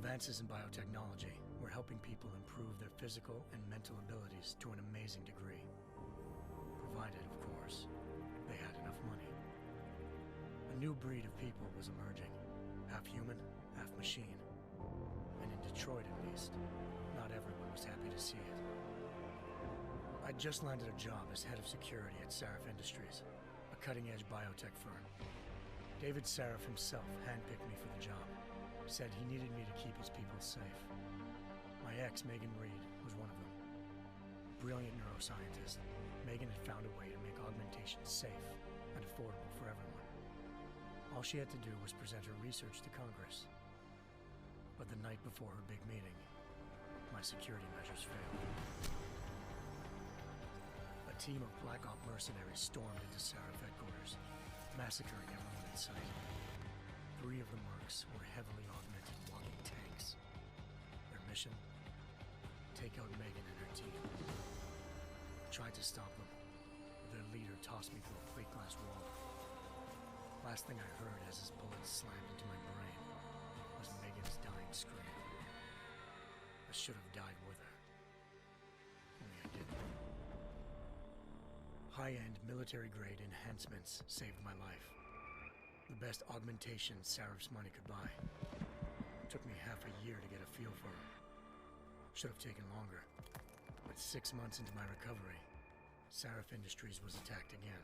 Advances in biotechnology were helping people improve their physical and mental abilities to an amazing degree. Provided, of course, they had enough money. A new breed of people was emerging, half human, half machine. And in Detroit, at least, not everyone was happy to see it. I'd just landed a job as head of security at Sarif Industries, a cutting-edge biotech firm. David Sarif himself handpicked me for the job, said he needed me to keep his people safe. My ex, Megan Reed, was one of them. Brilliant neuroscientist, Megan had found a way to make augmentation safe and affordable for everyone. All she had to do was present her research to Congress. But the night before her big meeting, my security measures failed. A team of Black Op mercenaries stormed into Sarif headquarters, massacring everyone in sight. 3 of the mercs were heavily augmented walking tanks. Their mission? Take out Megan and her team. I tried to stop them, but their leader tossed me through a plate glass wall. Last thing I heard as his bullets slammed into my brain was Megan's dying scream. I should have died with her. Only I didn't. High-end military-grade enhancements saved my life. The best augmentation Sarif's money could buy. It took me half a year to get a feel for her. Should have taken longer. But 6 months into my recovery, Sarif Industries was attacked again.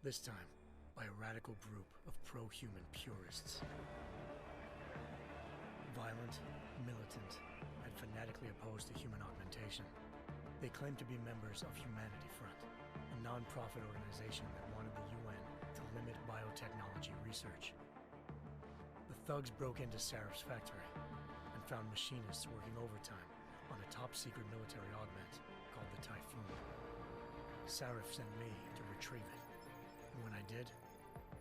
This time, by a radical group of pro-human purists. Violent, militant, and fanatically opposed to human augmentation. They claimed to be members of Humanity Front, a non-profit organization that wanted the UN to limit biotechnology research. The thugs broke into Sarif's factory and found machinists working overtime on a top-secret military augment called the Typhoon. Sarif sent me to retrieve it, and when I did,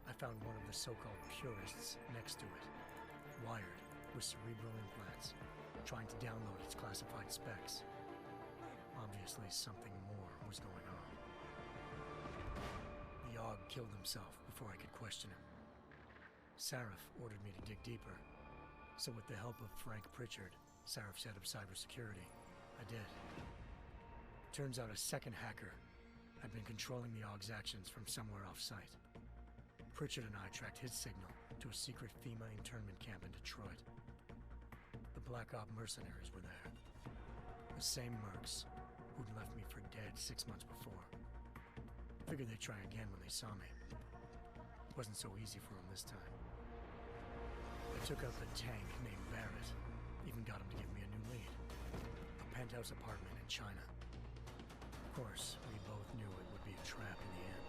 I found one of the so-called purists next to it, wired with cerebral implants, trying to download its classified specs. Obviously, something more was going on. The Aug killed himself before I could question him. Sarif ordered me to dig deeper, so with the help of Frank Pritchard, Sarif's head of cybersecurity, I did. Turns out a second hacker had been controlling the Aug's actions from somewhere off-site. Pritchard and I tracked his signal to a secret FEMA internment camp in Detroit. The Black Op mercenaries were there. The same mercs who'd left me for dead 6 months before. Figured they'd try again when they saw me. It wasn't so easy for them this time. I took out the tank named Barrett, even got him to give me a new lead. A penthouse apartment in China. Of course, we both knew it would be a trap in the end.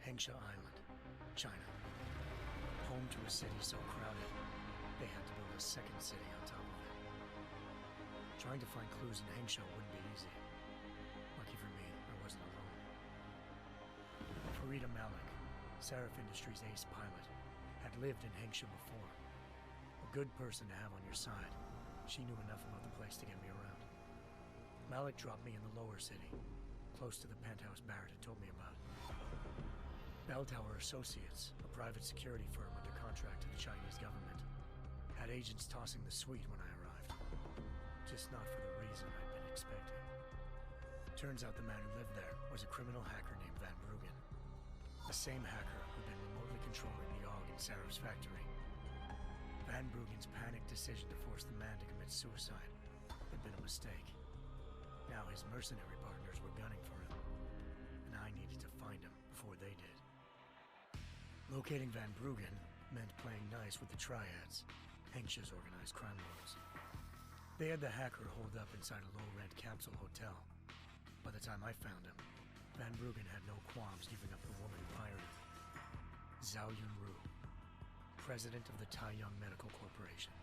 Hoşca Island, China. Home to a city so crowded, they had to build a second city on top of it. Trying to find clues in Hoşca wouldn't be easy. Lucky for me, I wasn't alone. Farida Malik, Sarif Industries' ace pilot, had lived in Hoşca before. A good person to have on your side. She knew enough about the place to get me around. Malik dropped me in the lower city, close to the penthouse Barrett had told me about. Bell Tower Associates, a private security firm under contract to the Chinese government, had agents tossing the suite when I arrived. Just not for the reason I'd been expecting. Turns out the man who lived there was a criminal hacker named Van Bruggen. The same hacker who'd been remotely controlling the Aug in Sarif's factory. Van Bruggen's panicked decision to force the man to commit suicide had been a mistake. Now his mercenary partners were gunning for him, and I needed to find him before they did. Locating Van Bruggen meant playing nice with the Triads, Hoşca's organized crime lords. They had the hacker holed up inside a low-rent capsule hotel. By the time I found him, Van Bruggen had no qualms giving up the woman who hired him. Zhao Yunru, president of the Taiyang Medical Corporation.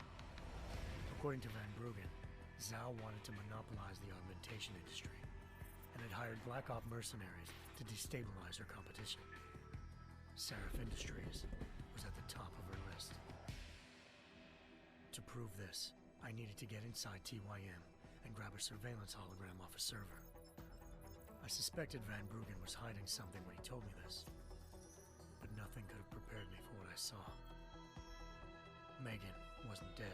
According to Van Bruggen, Zhao wanted to monopolize the augmentation industry and had hired Black Op mercenaries to destabilize her competition. Sarif Industries was at the top of her list. To prove this, I needed to get inside TYM and grab a surveillance hologram off a server. I suspected Van Bruggen was hiding something when he told me this. I saw. Megan wasn't dead.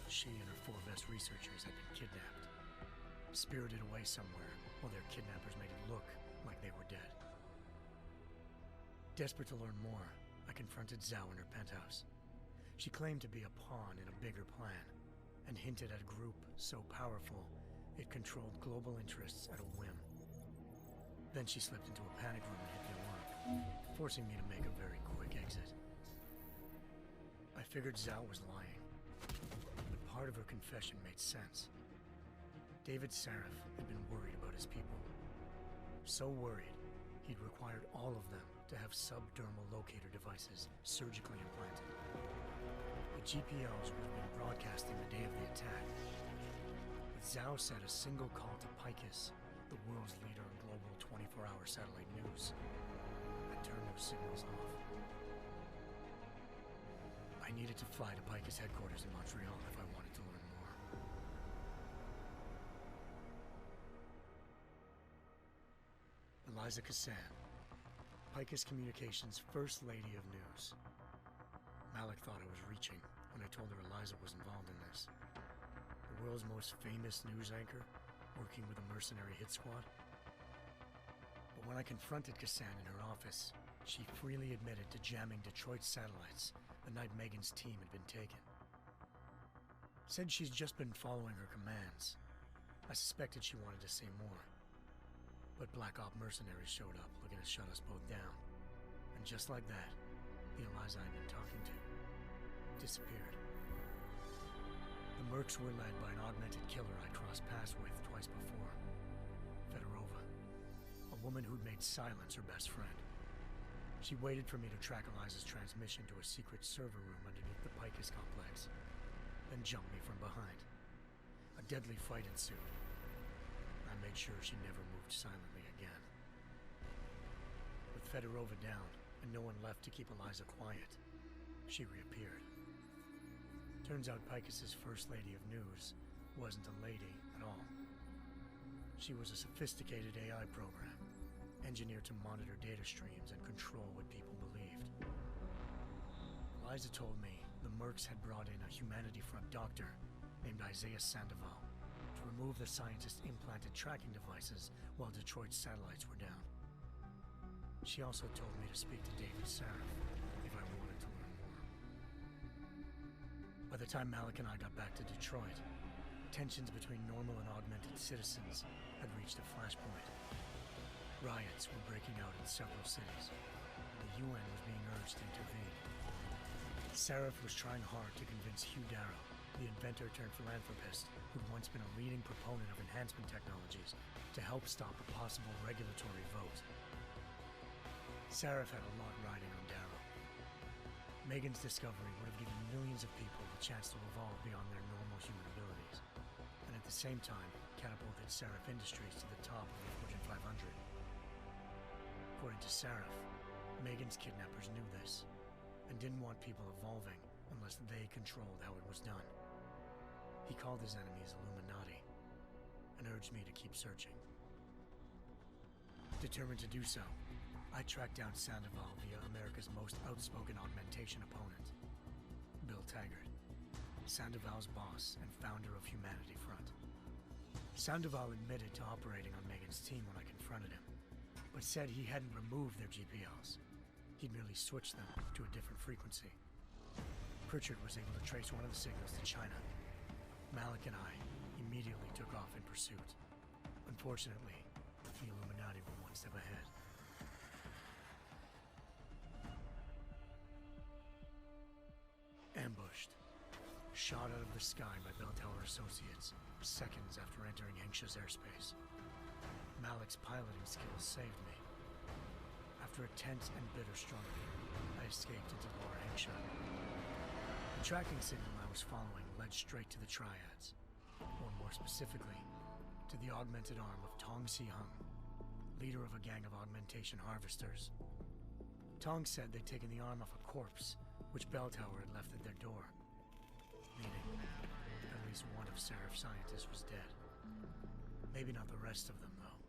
She and her 4 best researchers had been kidnapped, spirited away somewhere while their kidnappers made it look like they were dead. Desperate to learn more, I confronted Zhao in her penthouse. She claimed to be a pawn in a bigger plan, and hinted at a group so powerful it controlled global interests at a whim. Then she slipped into a panic room and hit the alarm, forcing me to make a very quick exit. I figured Zhao was lying, but part of her confession made sense. David Sarif had been worried about his people. So worried, he'd required all of them to have subdermal locator devices surgically implanted. The GPLs would have been broadcasting the day of the attack. But Zhao said a single call to Picus, the world's leader in global 24-hour satellite news, had turned those signals off. I needed to fly to Picus headquarters in Montreal if I wanted to learn more. Eliza Cassan, Picus Communications' First Lady of News. Malik thought I was reaching when I told her Eliza was involved in this. The world's most famous news anchor, working with a mercenary hit squad. But when I confronted Cassan in her office, she freely admitted to jamming Detroit's satellites the night Megan's team had been taken. Said she's just been following her commands. I suspected she wanted to say more. But Black Op mercenaries showed up looking to shut us both down. And just like that, the Eliza I'd been talking to disappeared. The mercs were led by an augmented killer I'd crossed paths with twice before. Fedorova, a woman who'd made silence her best friend. She waited for me to track Eliza's transmission to a secret server room underneath the Picus complex, then jumped me from behind. A deadly fight ensued. I made sure she never moved silently again. With Fedorova down and no one left to keep Eliza quiet, she reappeared. Turns out Picus's First Lady of News wasn't a lady at all. She was a sophisticated AI program, engineered to monitor data streams and control what people believed. Eliza told me the mercs had brought in a Humanity Front doctor named Isaiah Sandoval to remove the scientist's implanted tracking devices while Detroit's satellites were down. She also told me to speak to David Sarif if I wanted to learn more. By the time Malik and I got back to Detroit, tensions between normal and augmented citizens had reached a flashpoint. Riots were breaking out in several cities. The UN was being urged to intervene. Sarif was trying hard to convince Hugh Darrow, the inventor turned philanthropist who'd once been a leading proponent of enhancement technologies, to help stop a possible regulatory vote. Sarif had a lot riding on Darrow. Megan's discovery would have given millions of people the chance to evolve beyond their normal human abilities, and at the same time catapulted Sarif Industries to the top of the Fortune 500. According to Sarif, Megan's kidnappers knew this, and didn't want people evolving unless they controlled how it was done. He called his enemies Illuminati, and urged me to keep searching. Determined to do so, I tracked down Sandoval via America's most outspoken augmentation opponent, Bill Taggart, Sandoval's boss and founder of Humanity Front. Sandoval admitted to operating on Megan's team when I confronted him, but said he hadn't removed their GPLs. He'd merely switched them to a different frequency. Pritchard was able to trace one of the signals to China. Malik and I immediately took off in pursuit. Unfortunately, the Illuminati were one step ahead. Ambushed. Shot out of the sky by Bell Tower Associates, seconds after entering Hengsha's airspace. Malik's piloting skills saved me. After a tense and bitter struggle, I escaped into Lower Hengsha. The tracking signal I was following led straight to the Triads, or more specifically, to the augmented arm of Tong Si-hung, leader of a gang of augmentation harvesters. Tong said they'd taken the arm off a corpse, which Bell Tower had left at their door, meaning at least one of Sarif's scientists was dead. Maybe not the rest of them, though.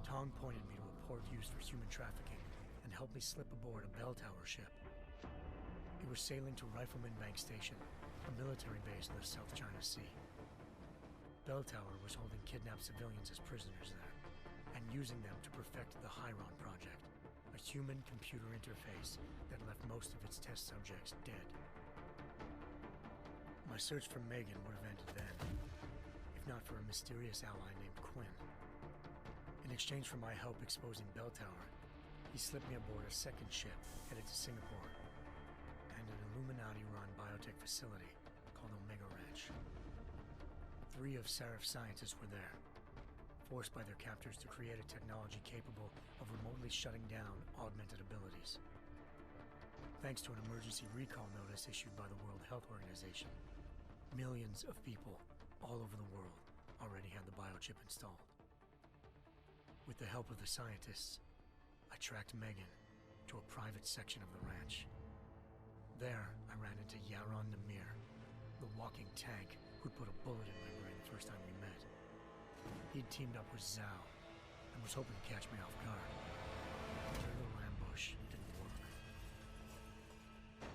Tong pointed me to a port used for human trafficking and and helped me slip aboard a bell tower ship. It was sailing to Rifleman Bank Station, a military base in the South China Sea. Bell Tower was holding kidnapped civilians as prisoners there, and using them to perfect the Chiron Project, a human-computer interface that left most of its test subjects dead. My search for Megan would have ended then, if not for a mysterious ally named Quinn. In exchange for my help exposing Bell Tower, he slipped me aboard a second ship headed to Singapore and an Illuminati-run biotech facility called Omega Ranch. 3 of Serif's scientists were there, forced by their captors to create a technology capable of remotely shutting down augmented abilities. Thanks to an emergency recall notice issued by the World Health Organization, millions of people all over the world already had the biochip installed. With the help of the scientists, I tracked Megan to a private section of the ranch. There, I ran into Yaron Namir, the walking tank who'd put a bullet in my brain the first time we met. He'd teamed up with Zhao and was hoping to catch me off guard. But their little ambush didn't work.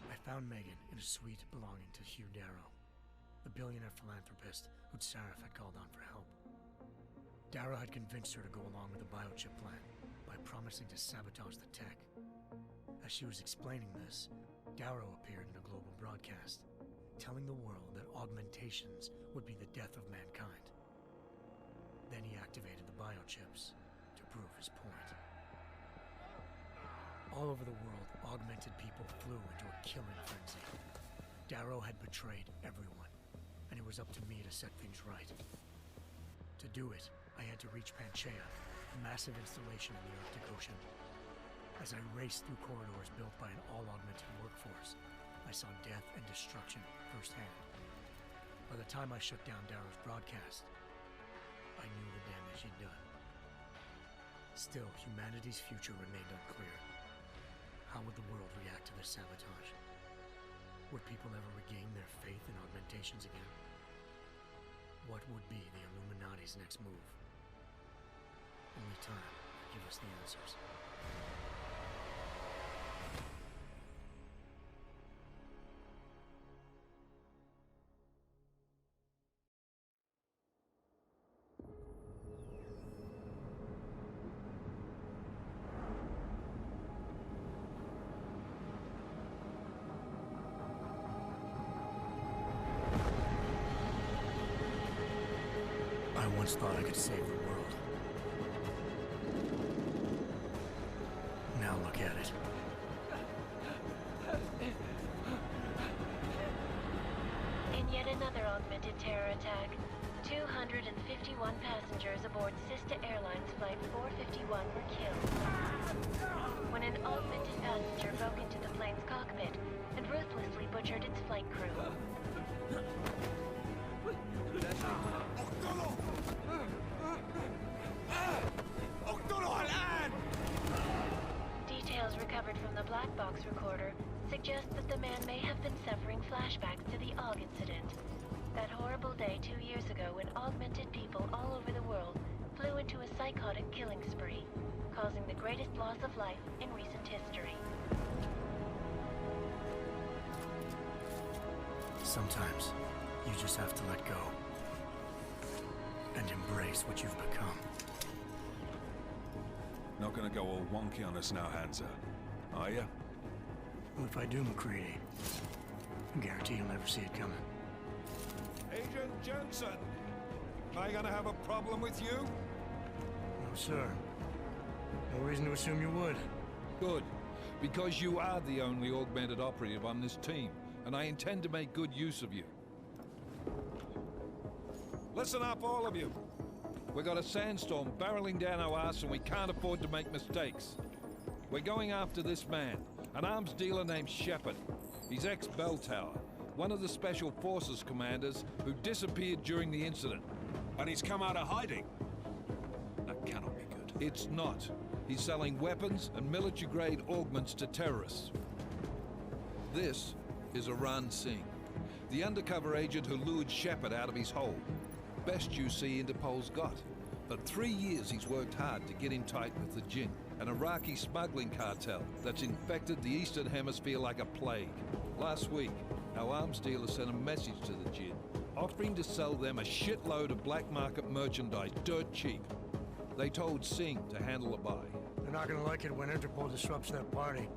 I found Megan in a suite belonging to Hugh Darrow, the billionaire philanthropist who'd Serif had called on for help. Darrow had convinced her to go along with the biochip plan by promising to sabotage the tech. As she was explaining this, Darrow appeared in a global broadcast, telling the world that augmentations would be the death of mankind. Then he activated the biochips to prove his point. All over the world, augmented people flew into a killing frenzy. Darrow had betrayed everyone, and it was up to me to set things right. To do it, I had to reach Panchaea, a massive installation in the Arctic Ocean. As I raced through corridors built by an all-augmented workforce, I saw death and destruction firsthand. By the time I shut down Darrow's broadcast, I knew the damage he'd done. Still, humanity's future remained unclear. How would the world react to this sabotage? Would people ever regain their faith in augmentations again? What would be the Illuminati's next move? Only time will give us the answers. I once thought I could save the world. Now look at it. In yet another augmented terror attack, 251 passengers aboard Sizde Airlines Flight 451 were killed when an augmented passenger broke into the plane's cockpit and ruthlessly butchered its flight crew. Details recovered from the black box recorder suggest that the man may have been suffering flashbacks to the AUG incident. That horrible day 2 years ago when augmented people all over the world flew into a psychotic killing spree, causing the greatest loss of life in recent history. Sometimes you just have to let go and embrace what you've become. Not gonna go all wonky on us now, Hansa, are ya? Well, if I do, McCready, I guarantee you'll never see it coming. Agent Jensen! Am I gonna have a problem with you? No, sir. No reason to assume you would. Good, because you are the only augmented operative on this team, and I intend to make good use of you. Listen up, all of you. We got a sandstorm barreling down our ass and we can't afford to make mistakes. We're going after this man, an arms dealer named Shepard. He's ex-Bell Tower, one of the Special Forces commanders who disappeared during the incident. And he's come out of hiding. That cannot be good. It's not. He's selling weapons and military-grade augments to terrorists. This is Iran Singh, the undercover agent who lured Shepard out of his hole. Best you see Interpol's got. For 3 years he's worked hard to get in tight with the Jinn. an Iraqi smuggling cartel that's infected the Eastern Hemisphere like a plague. Last week, our arms dealer sent a message to the Jinn, offering to sell them a shitload of black market merchandise dirt cheap. They told Singh to handle the buy. They're not gonna like it when Interpol disrupts their party.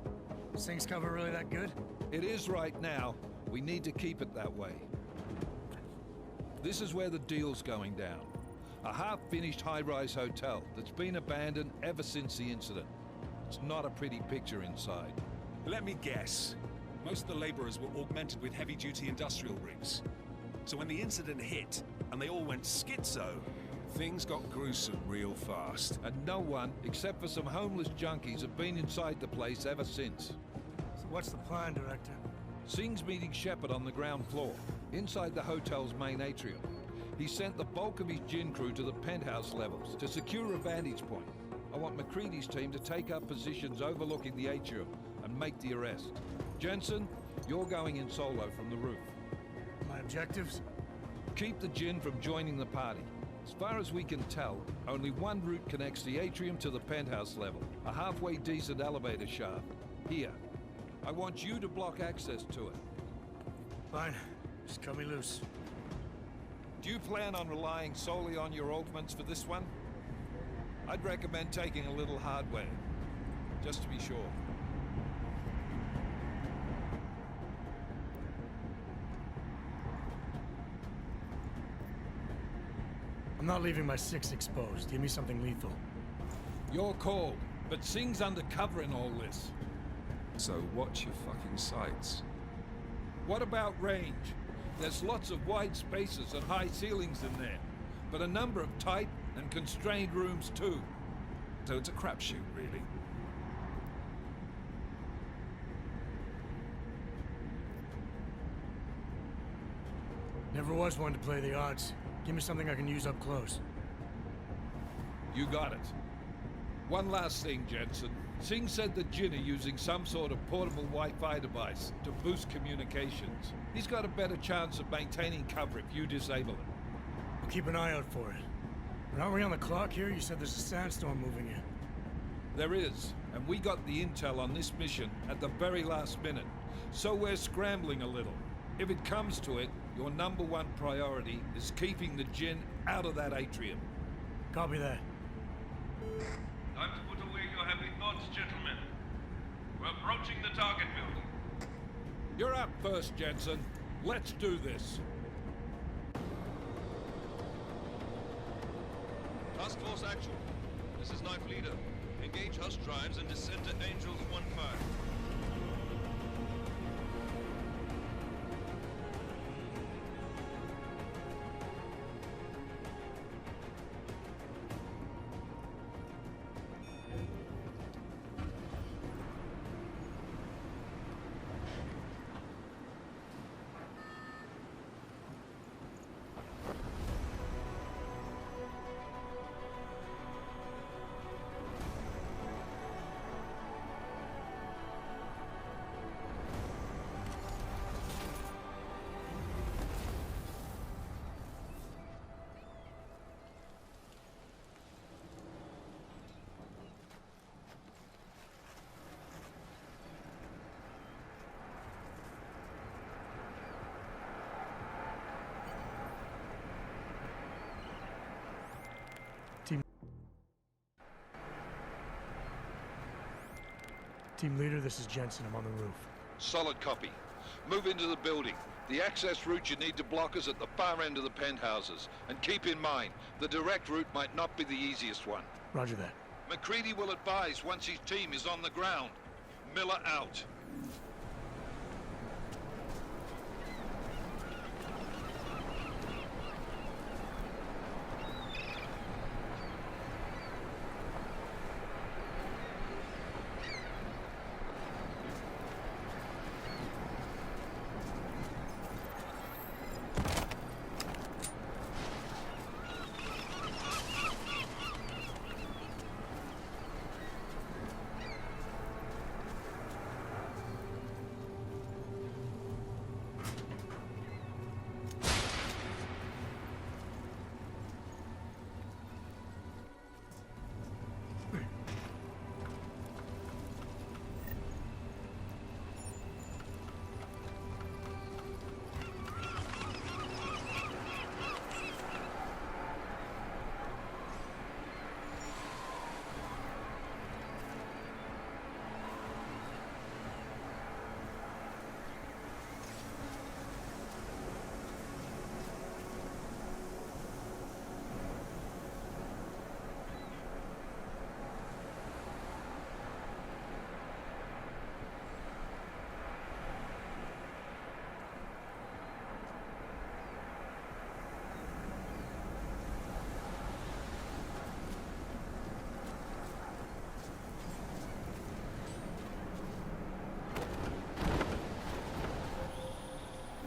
Sing's cover really that good? It is right now. We need to keep it that way. This is where the deal's going down. A half-finished high-rise hotel that's been abandoned ever since the incident. It's not a pretty picture inside. Let me guess. Most of the laborers were augmented with heavy-duty industrial rigs. So when the incident hit, and they all went schizo, things got gruesome real fast. And no one, except for some homeless junkies, have been inside the place ever since. So what's the plan, Director? Singh's meeting Shepard on the ground floor, inside the hotel's main atrium. He sent the bulk of his gin crew to the penthouse levels to secure a vantage point. I want McCready's team to take up positions overlooking the atrium and make the arrest. Jensen, you're going in solo from the roof. My objectives? Keep the gin from joining the party. As far as we can tell, only one route connects the atrium to the penthouse level, a halfway decent elevator shaft. Here. I want you to block access to it. Fine. Just cut me loose. Do you plan on relying solely on your augments for this one? I'd recommend taking a little hardware, just to be sure. I'm not leaving my 6 exposed. Give me something lethal. Your call, but Singh's undercover in all this. So watch your fucking sights. What about range? There's lots of wide spaces and high ceilings in there, but a number of tight and constrained rooms too. So it's a crapshoot, really. Never was one to play the odds. Give me something I can use up close. You got it. One last thing, Jensen. Singh said the Jinn are using some sort of portable Wi-Fi device to boost communications. He's got a better chance of maintaining cover if you disable it. I'll keep an eye out for it. But aren't we on the clock here? You said there's a sandstorm moving in. There is, and we got the intel on this mission at the very last minute. So we're scrambling a little. If it comes to it, your number one priority is keeping the Jinn out of that atrium. Copy that. Time to put away your happy thoughts, gentlemen. We're approaching the target building. You're up first, Jensen. Let's do this. Task Force Actual. This is Knife Leader. Engage Hush drives and descend to Angels 1-5. Team leader, this is Jensen. I'm on the roof. Solid copy. Move into the building. The access route you need to block is at the far end of the penthouses. And keep in mind, the direct route might not be the easiest one. Roger that. McCready will advise once his team is on the ground. Miller out.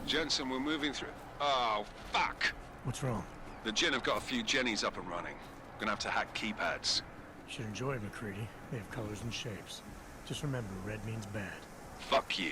Jensen, we're moving through... Oh, fuck! What's wrong? The Gin have got a few Jennies up and running. Gonna have to hack keypads. You should enjoy McCready. They have colors and shapes. Just remember, red means bad. Fuck you.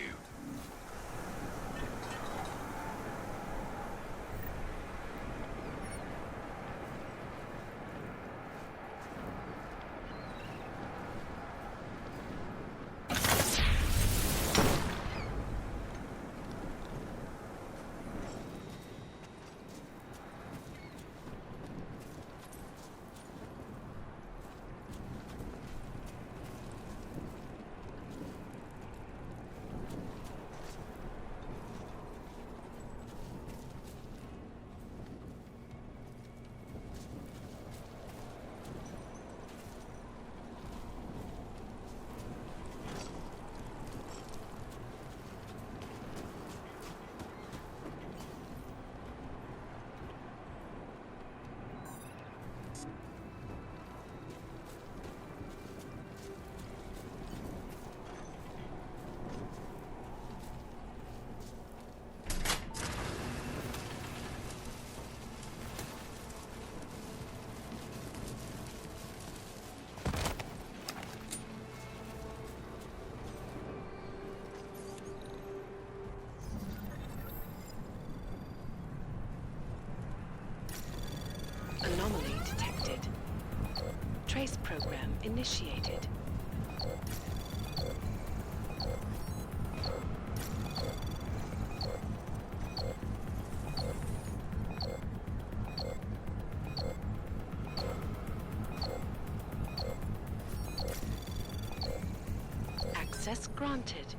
Anomaly detected. Trace program initiated. Access granted.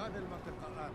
هذه المنطقة آمنة.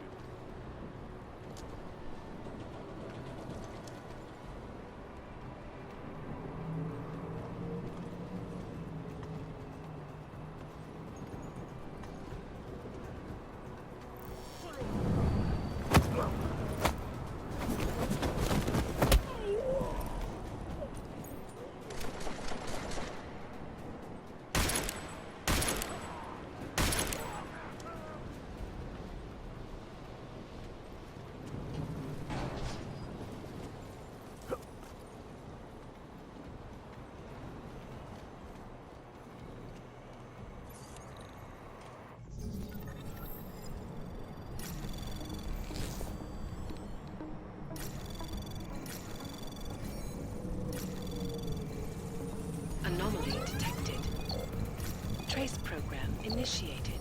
initiated.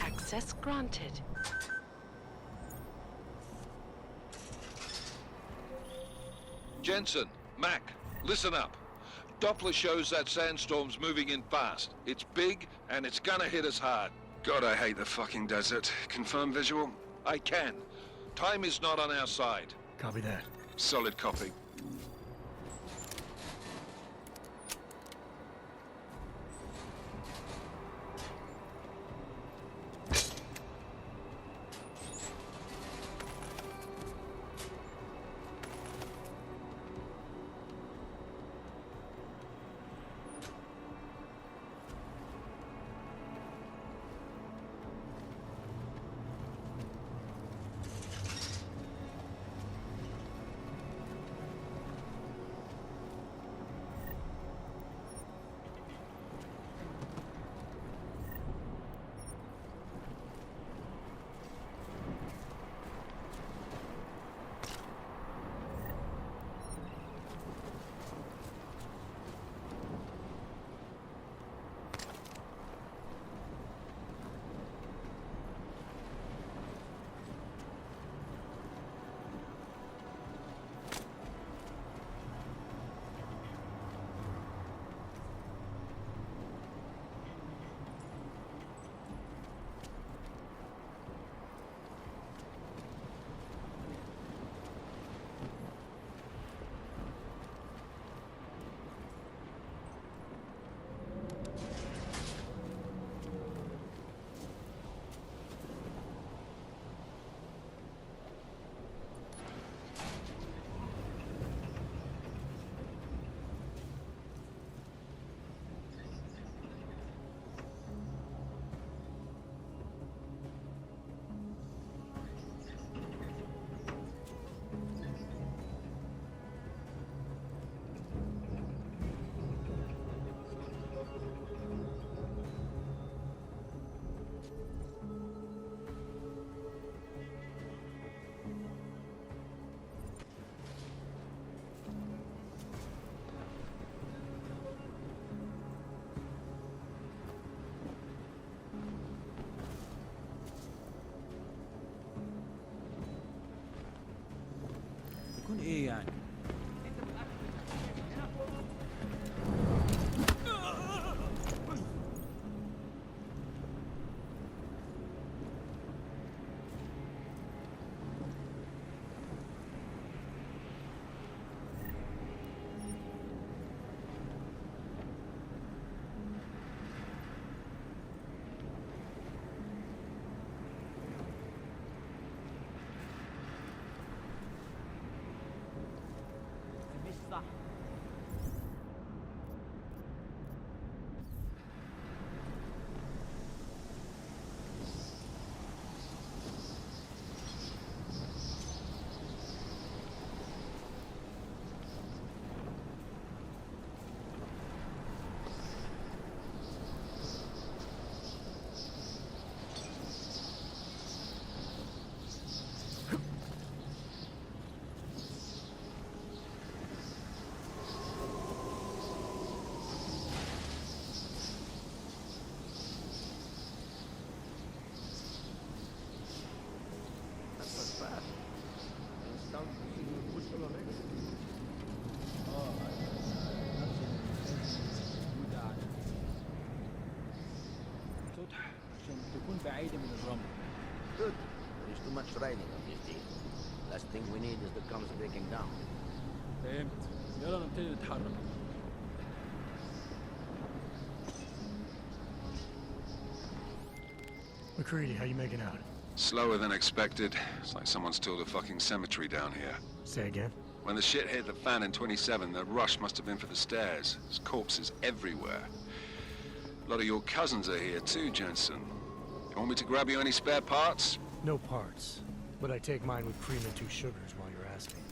Access granted. Jensen, Mac, listen up. Doppler shows that sandstorm's moving in fast. It's big, and it's gonna hit us hard. God, I hate the fucking desert. Confirm visual? I can. Time is not on our side. Copy that. Solid copy. يكون ايه يعني؟ بعيدة من الرمل. Good. There is too much riding on this deal. Last thing we need is the comes breaking down. فهمت. يلا نبتدي نتحرك. McCready, how you making out? Slower than expected. It's like someone's tilled a fucking cemetery down here. Say again? When the shit hit the fan in 27, the rush must have been for the stairs. There's corpses everywhere. A lot of your cousins are here too, Jensen. You want me to grab you any spare parts? No parts, but I take mine with cream and 2 sugars while you're asking.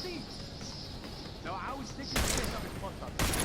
فاضي لو عاوز تجري كده بتفضل.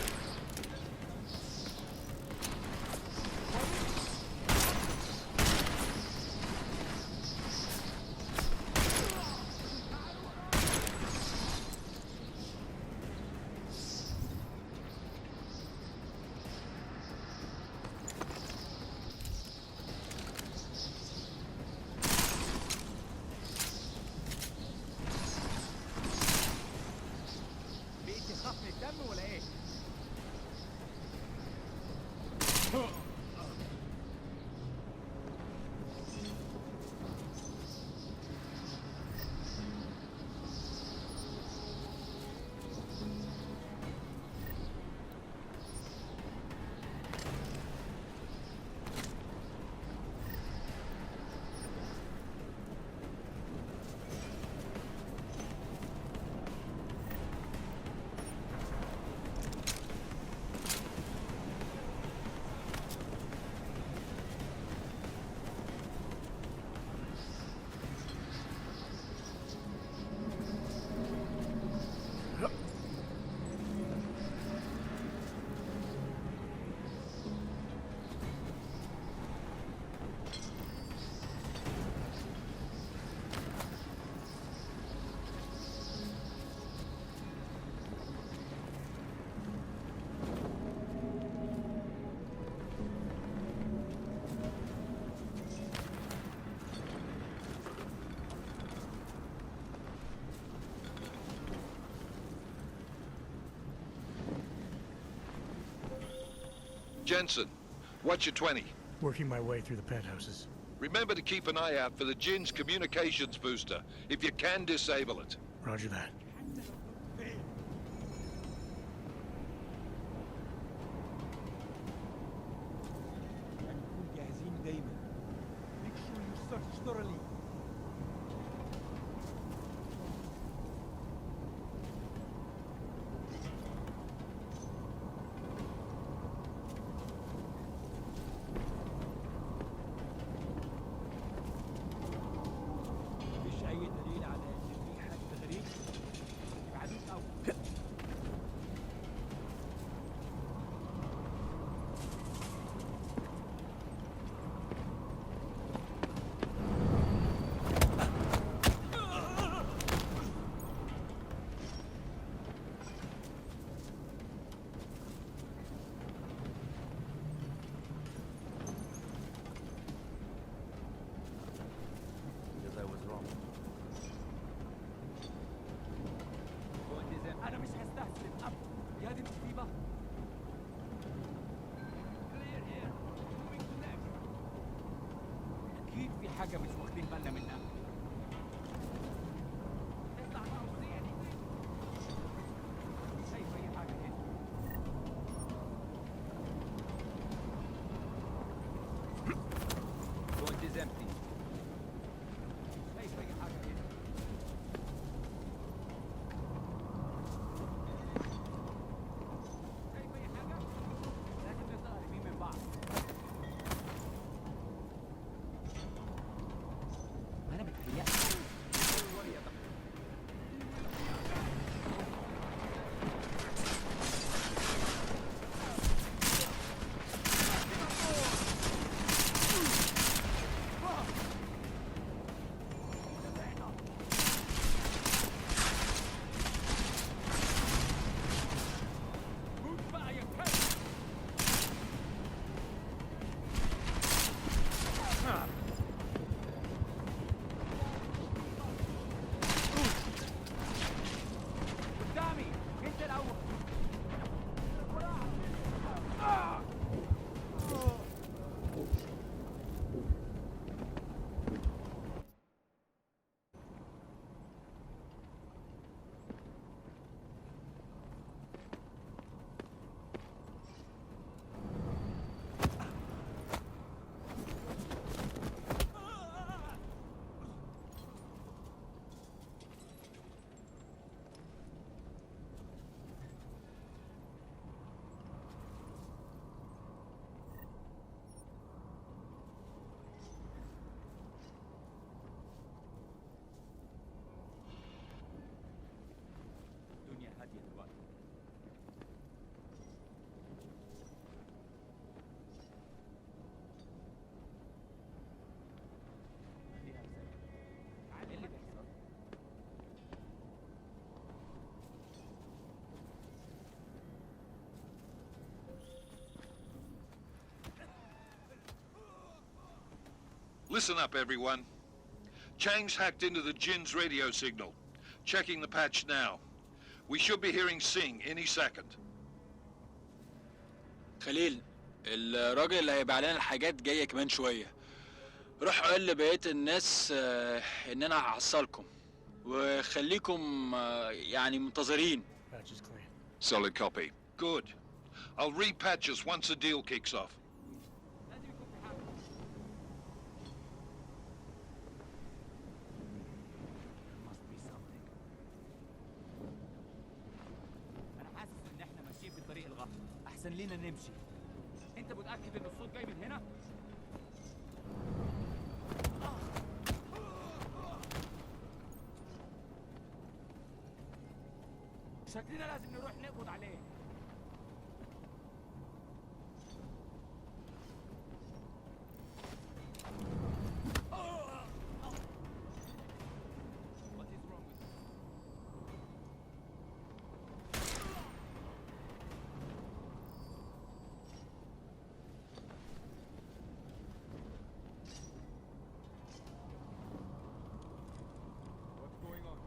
Jensen, what's your 20? Working my way through the penthouses. Remember to keep an eye out for the Jinn's communications booster, if you can disable it. Roger that. دلوقتي. خليها رسالة. ايه اللي بيحصل؟ Listen up, everyone. Chang's hacked into the Jin's radio signal. Checking the patch now. We should be hearing Sing any second. خليل، الراجل اللي هيبيع لنا الحاجات جاي كمان شوية. روح قول لبقية الناس ان انا هحصلكم وخليكم يعني منتظرين. Patch is clear. Solid copy. Good. I'll repatch us once the deal kicks off. لازم يكون في حاجة. There must be something. أنا حاسس إن إحنا ماشيين في طريق الغلط. أحسن لينا نمشي. أنت متأكد إن الصوت جاي من هنا؟ شكلنا لازم نروح نقبض عليه. What is wrong with you? What's going on?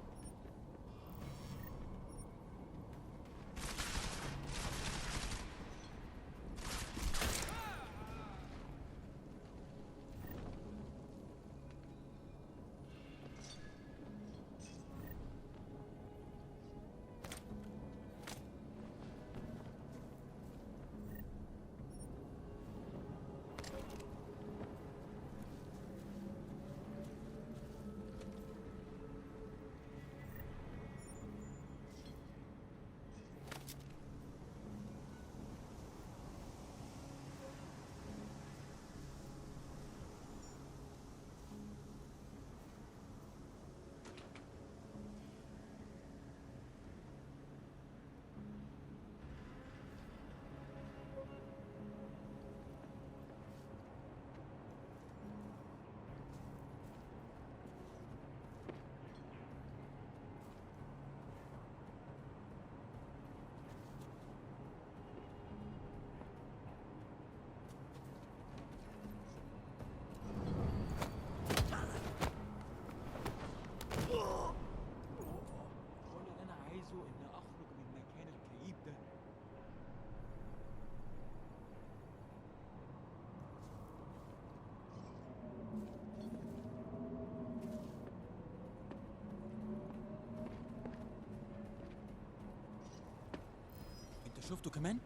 كل اللي أنا عايزه إن أخرج من المكان الكئيب ده. أنت شفته كمان؟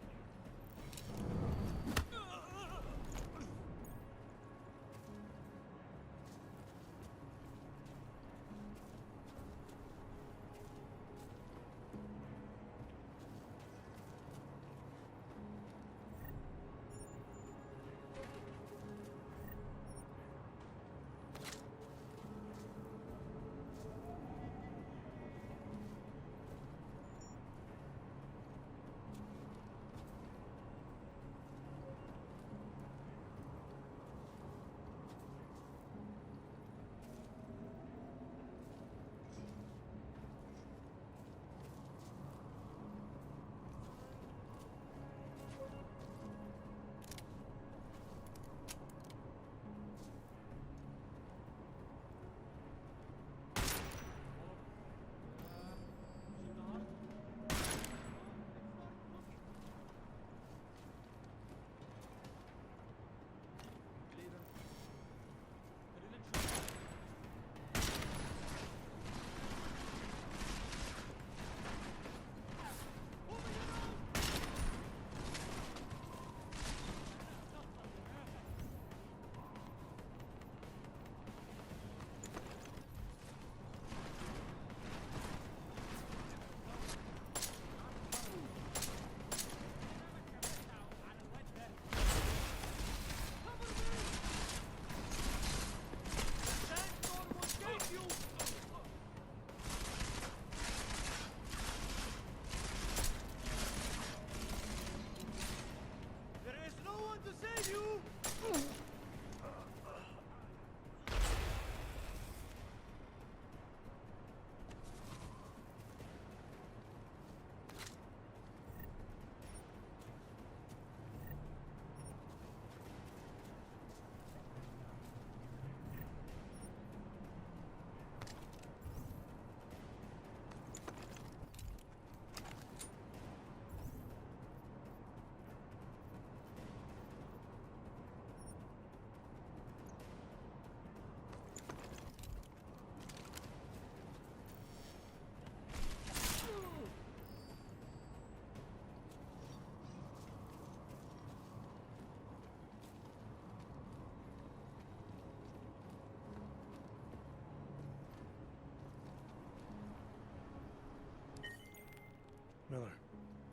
Miller,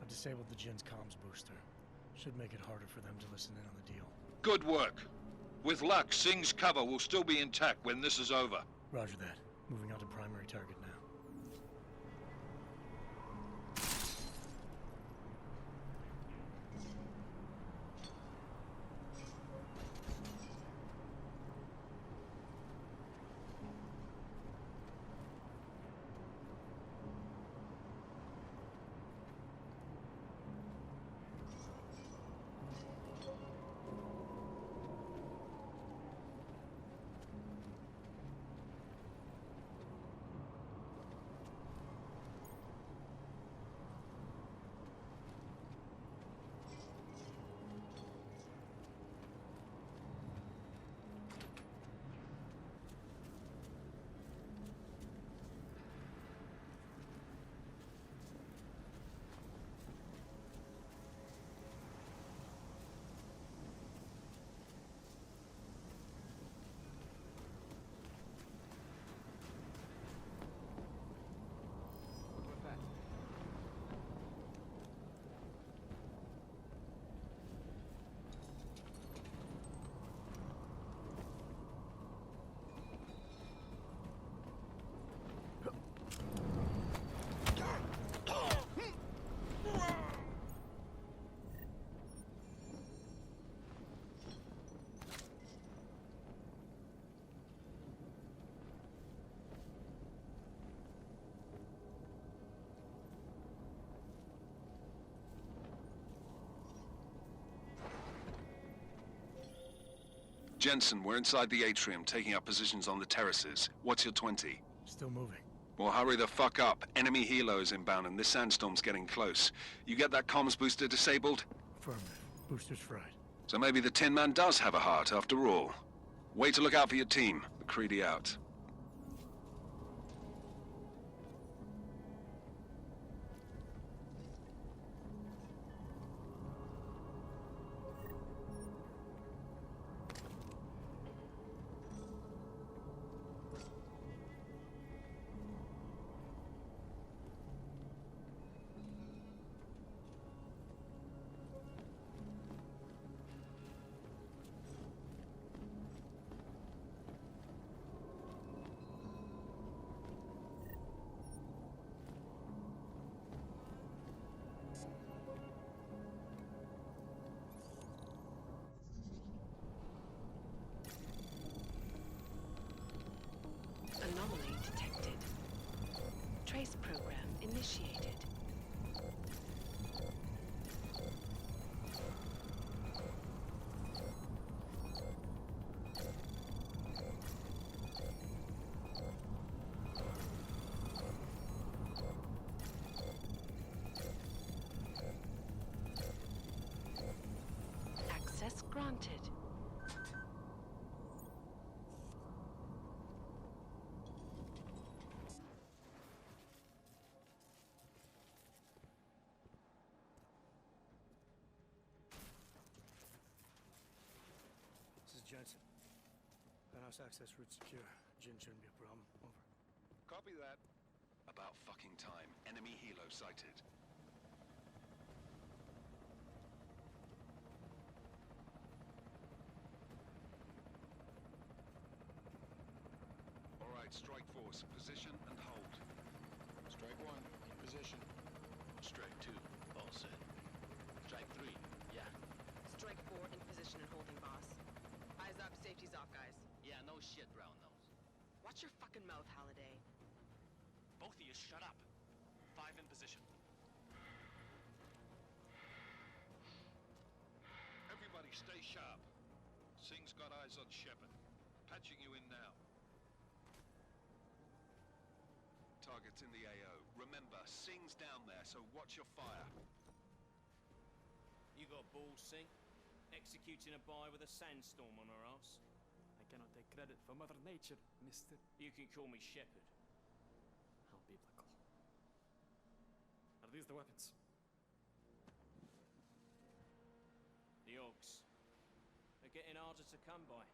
I disabled the Jin's comms booster. Should make it harder for them to listen in on the deal. Good work. With luck, Singh's cover will still be intact when this is over. Roger that. Moving on to primary target now. Jensen, we're inside the atrium, taking up positions on the terraces. What's your 20? Still moving. Well, hurry the fuck up. Enemy helo is inbound and this sandstorm's getting close. You get that comms booster disabled? Affirmative. Booster's fried. So maybe the Tin Man does have a heart after all. Way to look out for your team. McCready out. Anomaly detected. Trace program initiated. Access granted. This is Jensen. Penthouse access route secure. Jin shouldn't be a problem. Over. Copy that. About fucking time. Enemy helo sighted. All right, strike force. Position and hold. Strike 1, in position. Strike 2, all set. Strike 3, yeah. Strike 4 in position and holding, boss. Eyes up, safety's off, guys. Yeah, no shit, brown nose. Watch your fucking mouth, Halliday. Both of you shut up. 5 in position. Everybody stay sharp. Singh's got eyes on Shepard. Patching you in now. Target's in the AO. Remember, Singh's down there, so watch your fire. You got balls, Singh? Executing a buy with a sandstorm on her ass? I cannot take credit for Mother Nature, mister. You can call me Shepard. How biblical. Are these the weapons? The Ogs. They're getting harder to come by.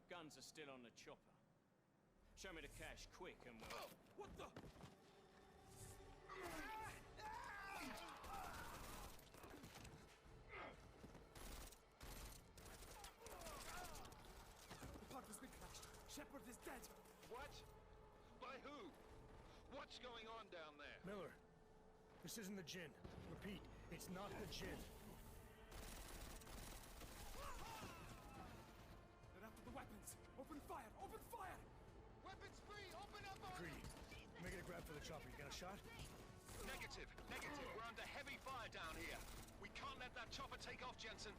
Guns are still on the chopper. Show me the cash quick and we'll... What the? What? By who? What's going on down there? Miller, this isn't the Jinn. Repeat, it's not the Jinn. They're after the weapons. Open fire! Open fire! Weapons free! Open up on Greedy, making a grab for the chopper. You got a shot? Negative. We're under heavy fire down here. We can't let that chopper take off, Jensen.